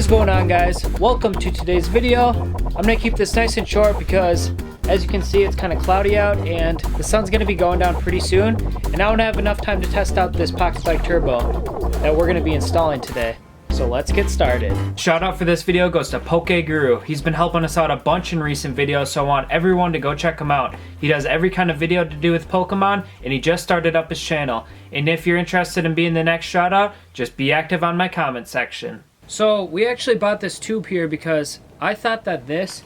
Going on, guys? Welcome to today's video. I'm gonna keep this nice and short because as you can see it's kind of cloudy out and the sun's gonna be going down pretty soon, and I don't have enough time to test out this pocket bike turbo that we're gonna be installing today. So let's get started. Shout out for this video goes to Poke Guru. He's been helping us out a bunch in recent videos, so I want everyone to go check him out. He does every kind of video to do with Pokemon, and he just started up his channel. And if you're interested in being the next shout out, just be active on my comment section. So we actually bought this tube here because I thought that this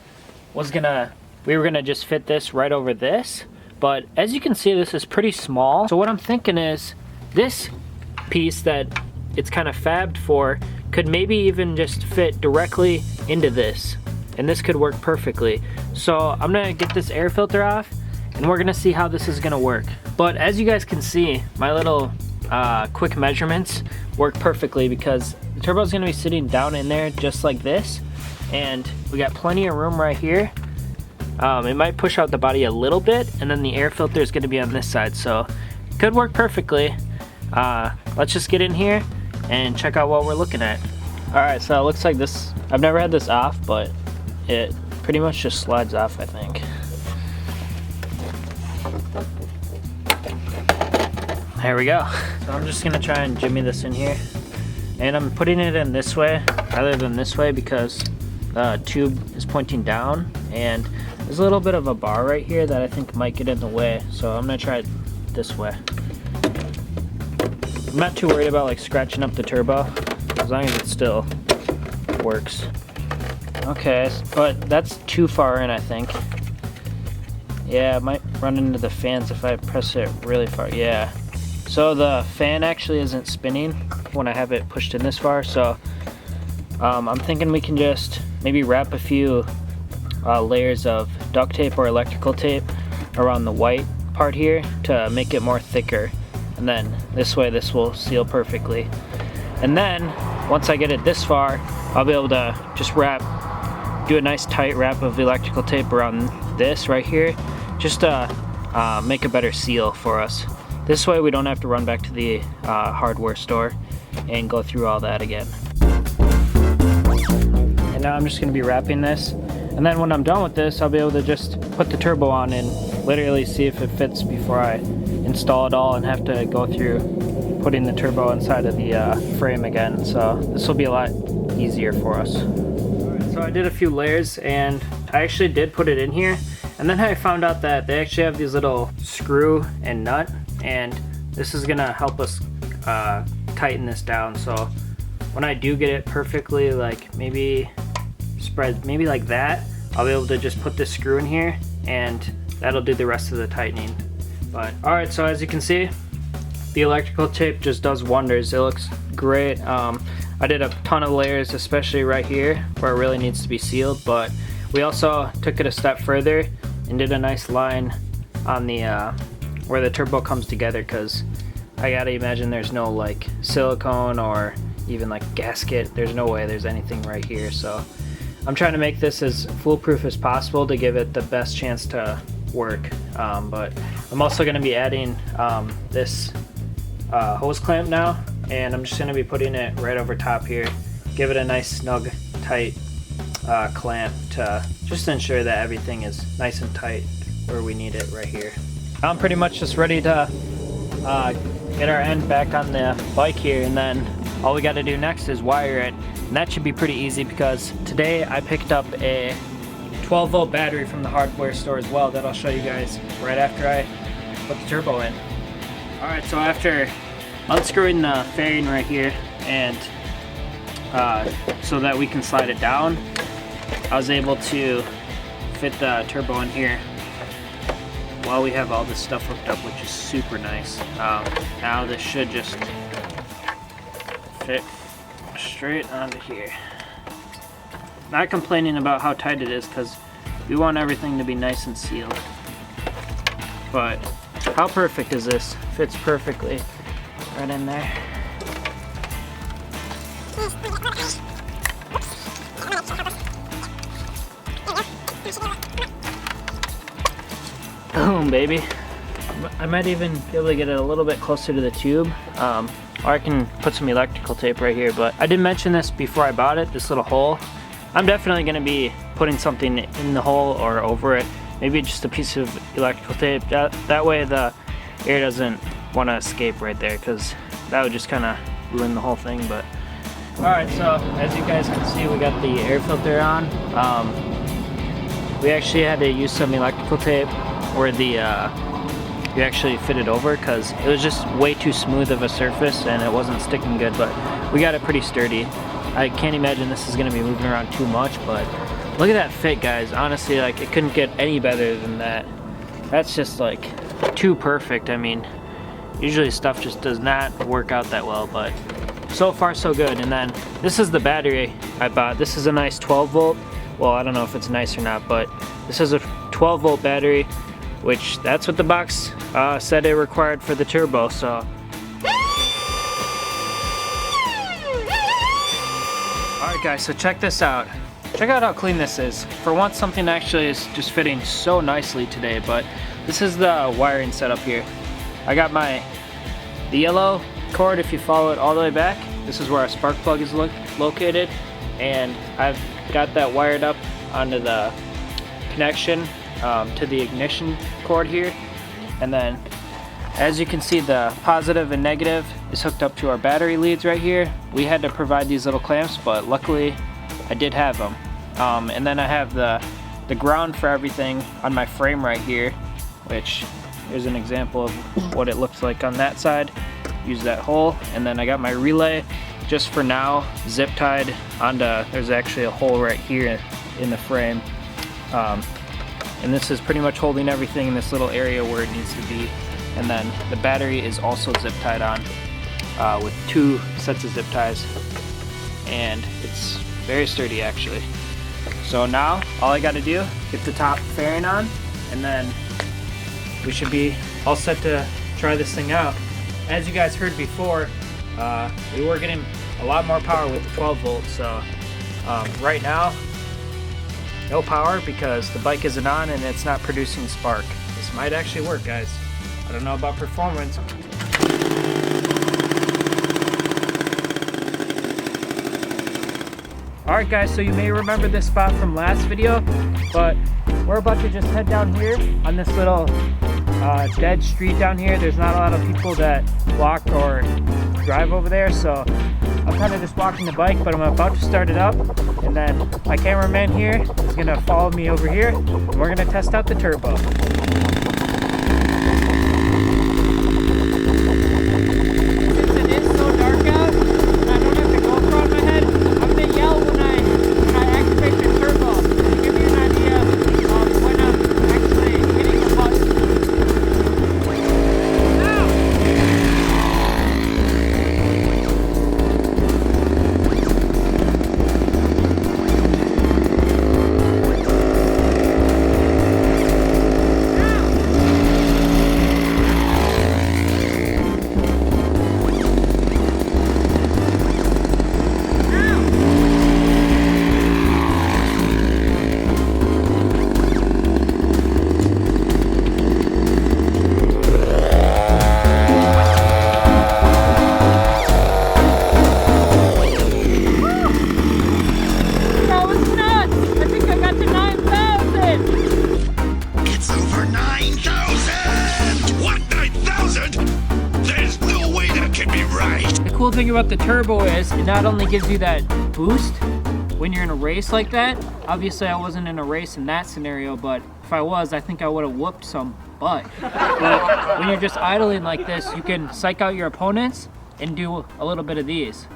was we were gonna just fit this right over this, but as you can see this is pretty small. So what I'm thinking is this piece that it's kind of fabbed for could maybe even just fit directly into this, and this could work perfectly. So I'm gonna get this air filter off and we're gonna see how this is gonna work. But as you guys can see, my little quick measurements work perfectly because the turbo is going to be sitting down in there just like this, and we got plenty of room right here. It might push out the body a little bit, and then the air filter is going to be on this side, so it could work perfectly. Let's just get in here and check out what we're looking at. Alright, so it looks like this, I've never had this off, but it pretty much just slides off, I think. There we go. So I'm just gonna try and jimmy this in here. And I'm putting it in this way rather than this way because the tube is pointing down and there's a little bit of a bar right here that I think might get in the way. So I'm gonna try it this way. I'm not too worried about like scratching up the turbo as long as it still works. Okay, but that's too far in, I think. Yeah, it might run into the fans if I press it really far. Yeah. So the fan actually isn't spinning when I have it pushed in this far, so I'm thinking we can just maybe wrap a few layers of duct tape or electrical tape around the white part here to make it more thicker, and then this way this will seal perfectly. And then once I get it this far, I'll be able to just do a nice tight wrap of electrical tape around this right here just to make a better seal for us. This way we don't have to run back to the hardware store and go through all that again. And now I'm just going to be wrapping this, and then when I'm done with this I'll be able to just put the turbo on and literally see if it fits before I install it all and have to go through putting the turbo inside of the frame again. So this will be a lot easier for us. Alright, so I did a few layers and I actually did put it in here, and then I found out that they actually have these little screw and nut, and this is gonna help us tighten this down. So when I do get it perfectly, like maybe spread maybe like that, I'll be able to just put this screw in here and that'll do the rest of the tightening. But alright, so as you can see, the electrical tape just does wonders. It looks great. I did a ton of layers, especially right here where it really needs to be sealed, but we also took it a step further and did a nice line on the where the turbo comes together, because I gotta imagine there's no like silicone or even like gasket. There's no way there's anything right here, so I'm trying to make this as foolproof as possible to give it the best chance to work. But I'm also going to be adding this hose clamp now, and I'm just going to be putting it right over top here, give it a nice snug tight clamp to just ensure that everything is nice and tight where we need it right here. I'm pretty much just ready to get our end back on the bike here, and then all we got to do next is wire it, and that should be pretty easy because today I picked up a 12-volt battery from the hardware store as well that I'll show you guys right after I put the turbo in. Alright, so after unscrewing the fairing right here and so that we can slide it down, I was able to fit the turbo in here while we have all this stuff hooked up, which is super nice. Now this should just fit straight onto here. Not complaining about how tight it is because We want everything to be nice and sealed. But how perfect is this? Fits perfectly right in there. Boom, baby. I might even be able to get it a little bit closer to the tube. Or I can put some electrical tape right here, but I did mention this before I bought it, this little hole. I'm definitely gonna be putting something in the hole or over it. Maybe just a piece of electrical tape. That way the air doesn't wanna escape right there, because that would just kinda ruin the whole thing, but. All right, so as you guys can see, we got the air filter on. We actually had to use some electrical tape where you actually fit it over, because it was just way too smooth of a surface and it wasn't sticking good, but we got it pretty sturdy. I can't imagine this is gonna be moving around too much, but look at that fit, guys. Honestly, like, it couldn't get any better than that. That's just like too perfect. I mean, usually stuff just does not work out that well, but so far so good. And then this is the battery I bought. This is a nice 12 volt. Well, I don't know if it's nice or not, but this is a 12 volt battery, which that's what the box said it required for the turbo, so. Alright guys, so check this out. Check out how clean this is. For once, something actually is just fitting so nicely today, but this is the wiring setup here. I got the yellow cord, if you follow it all the way back, this is where our spark plug is located, and I've got that wired up onto the connection to the ignition cord here. And then as you can see, the positive and negative is hooked up to our battery leads right here. We had to provide these little clamps, but luckily I did have them. And then I have the ground for everything on my frame right here, which here's an example of what it looks like on that side. Use that hole, and then I got my relay just for now zip tied onto, there's actually a hole right here in the frame. And this is pretty much holding everything in this little area where it needs to be. And then the battery is also zip tied on with 2 sets of zip ties. And it's very sturdy actually. So now all I got to do, get the top fairing on, and then we should be all set to try this thing out. As you guys heard before, we were getting a lot more power with the 12 volts. So right now, no power because the bike isn't on and it's not producing spark. This might actually work, guys. I don't know about performance. Alright guys, so you may remember this spot from last video, but we're about to just head down here on this little dead street down here. There's not a lot of people that walk or drive over there, so I'm kind of just walking the bike, but I'm about to start it up, and then my cameraman here is going to follow me over here, and we're going to test out the turbo. Since it is so dark out, and I don't have the GoPro on my head, I'm going to yell when I activate the turbo to give you an idea of when I'm actually hitting the button. The cool thing about the turbo is it not only gives you that boost when you're in a race like that. Obviously I wasn't in a race in that scenario, but if I was, I think I would have whooped some butt. But when you're just idling like this, you can psych out your opponents and do a little bit of these.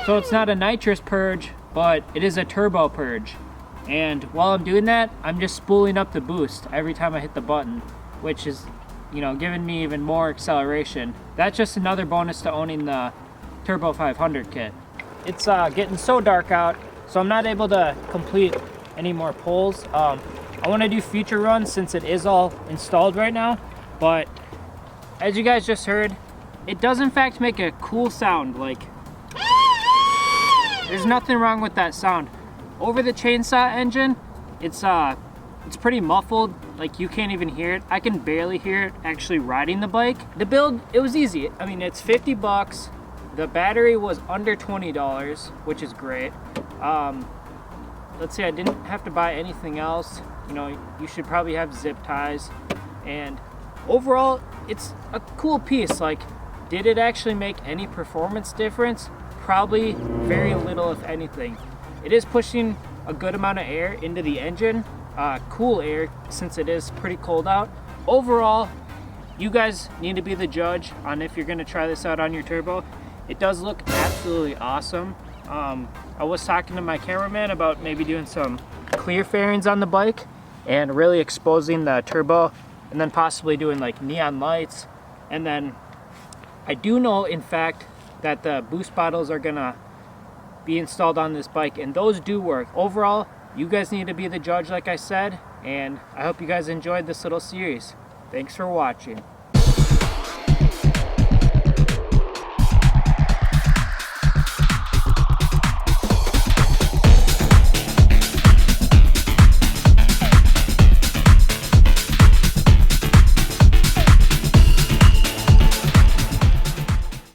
So it's not a nitrous purge, but it is a turbo purge. And while I'm doing that, I'm just spooling up the boost every time I hit the button, which is, you know, giving me even more acceleration. That's just another bonus to owning the Turbo 500 kit. It's getting so dark out, so I'm not able to complete any more pulls. I want to do future runs since it is all installed right now, but as you guys just heard, it does in fact make a cool sound. Like, there's nothing wrong with that sound. Over the chainsaw engine, it's pretty muffled, like you can't even hear it. I can barely hear it actually riding the bike. The build, it was easy. I mean, it's 50 bucks. The battery was under $20, which is great. Let's see, I didn't have to buy anything else. You know, you should probably have zip ties. And overall, it's a cool piece. Like, did it actually make any performance difference? Probably very little, if anything. It is pushing a good amount of air into the engine. Cool air, since it is pretty cold out. Overall, you guys need to be the judge on if you're gonna try this out on your turbo. It does look absolutely awesome. I was talking to my cameraman about maybe doing some clear fairings on the bike and really exposing the turbo, and then possibly doing like neon lights. And then I do know, in fact, that the boost bottles are gonna be installed on this bike, and those do work. Overall, you guys need to be the judge, like I said, and I hope you guys enjoyed this little series. Thanks for watching.